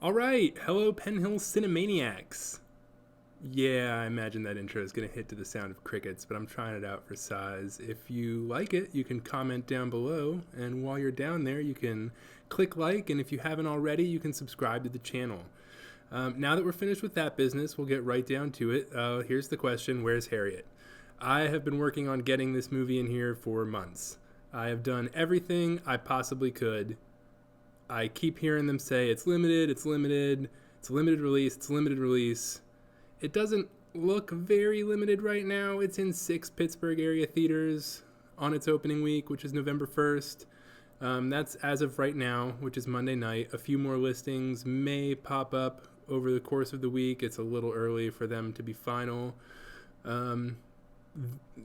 All right, hello Penn Hill Cinemaniacs. Yeah, I imagine that intro is going to hit to the sound of crickets, but I'm trying it out for size. If you like it, you can comment down below, and while you're down there, you can click like, and if you haven't already, you can subscribe to the channel. Now that we're finished with that business, we'll get right down to it. Here's the question, where's Harriet? I have been working on getting this movie in here for months. I have done everything I possibly could. I keep hearing them say it's limited, it's limited, it's a limited release, it's a limited release. It doesn't look very limited right now. It's in 6 Pittsburgh area theaters on its opening week, which is November 1st. That's as of right now, which is Monday night. A few more listings may pop up over the course of the week. It's a little early for them to be final.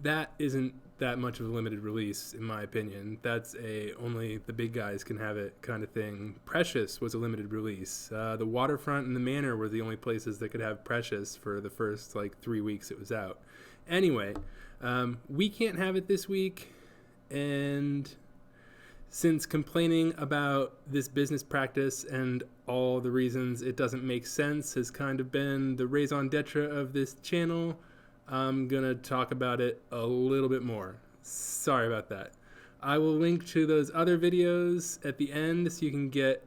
That isn't that much of a limited release, in my opinion. That's only the big guys can have it kind of thing. Precious was a limited release. The Waterfront and the Manor were the only places that could have Precious for the first 3 weeks it was out. Anyway, we can't have it this week, and since complaining about this business practice and all the reasons it doesn't make sense has kind of been the raison d'etre of this channel, I'm going to talk about it a little bit more. Sorry about that. I will link to those other videos at the end so you can get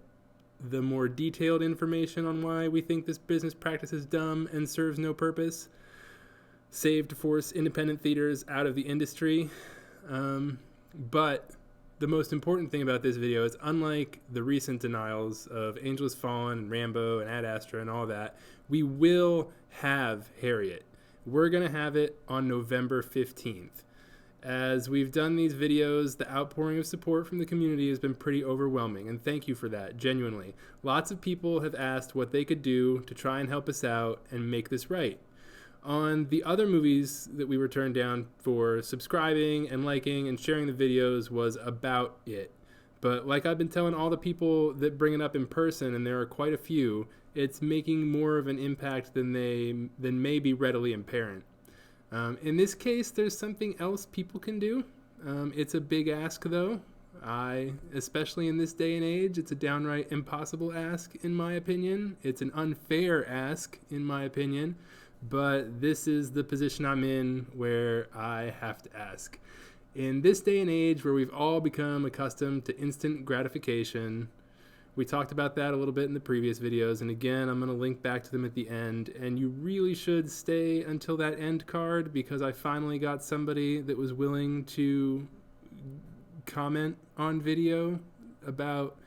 the more detailed information on why we think this business practice is dumb and serves no purpose, save to force independent theaters out of the industry. But the most important thing about this video is, unlike the recent denials of Angel Has Fallen and Rambo and Ad Astra and all that, we will have Harriet. We're going to have it on November 15th. As we've done these videos, the outpouring of support from the community has been pretty overwhelming, and thank you for that, genuinely. Lots of people have asked what they could do to try and help us out and make this right. On the other movies that we were turned down for, subscribing and liking and sharing the videos was about it. But like I've been telling all the people that bring it up in person, and there are quite a few, it's making more of an impact than may be readily apparent. In this case, there's something else people can do. It's a big ask, though. Especially in this day and age, it's a downright impossible ask, in my opinion. It's an unfair ask, in my opinion. But this is the position I'm in where I have to ask. In this day and age where we've all become accustomed to instant gratification, we talked about that a little bit in the previous videos, and again, I'm going to link back to them at the end, and you really should stay until that end card, because I finally got somebody that was willing to comment on video about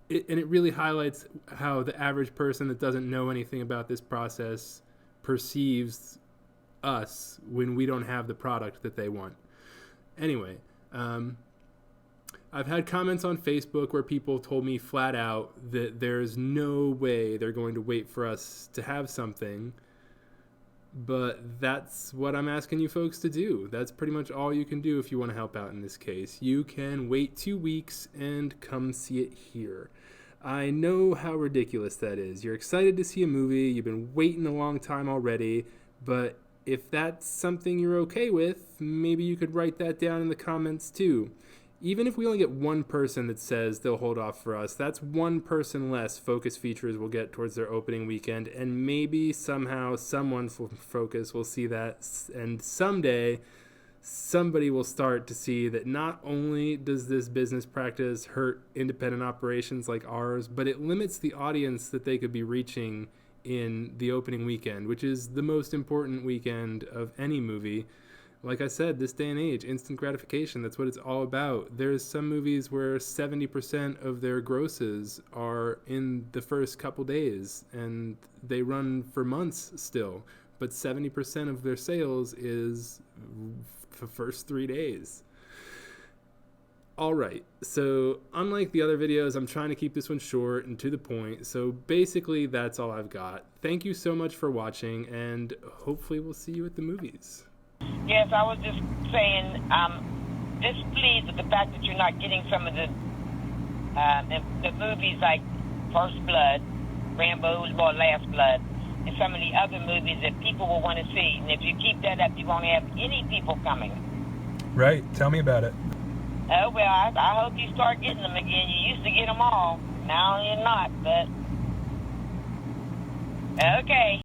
it, and it really highlights how the average person that doesn't know anything about this process perceives us when we don't have the product that they want. Anyway, I've had comments on Facebook where people told me flat out that there's no way they're going to wait for us to have something, but that's what I'm asking you folks to do. That's pretty much all you can do if you want to help out in this case. You can wait 2 weeks and come see it here. I know how ridiculous that is. You're excited to see a movie, you've been waiting a long time already, but if that's something you're okay with, maybe you could write that down in the comments too. Even if we only get one person that says they'll hold off for us, that's one person less Focus Features will get towards their opening weekend, and maybe somehow someone from Focus will see that, and someday somebody will start to see that not only does this business practice hurt independent operations like ours, but it limits the audience that they could be reaching in the opening weekend, which is the most important weekend of any movie. Like I said, this day and age, instant gratification, that's what it's all about. There's some movies where 70% of their grosses are in the first couple days, and they run for months still, but 70% of their sales is the first 3 days. All right, so unlike the other videos, I'm trying to keep this one short and to the point, so basically that's all I've got. Thank you so much for watching, and hopefully we'll see you at the movies. Yes, I was just saying, displeased with the fact that you're not getting some of the movies like First Blood, Rambo, or Last Blood, and some of the other movies that people will want to see. And if you keep that up, you won't have any people coming. Right. Tell me about it. Oh, well, I hope you start getting them again. You used to get them all. Now you're not, but Okay.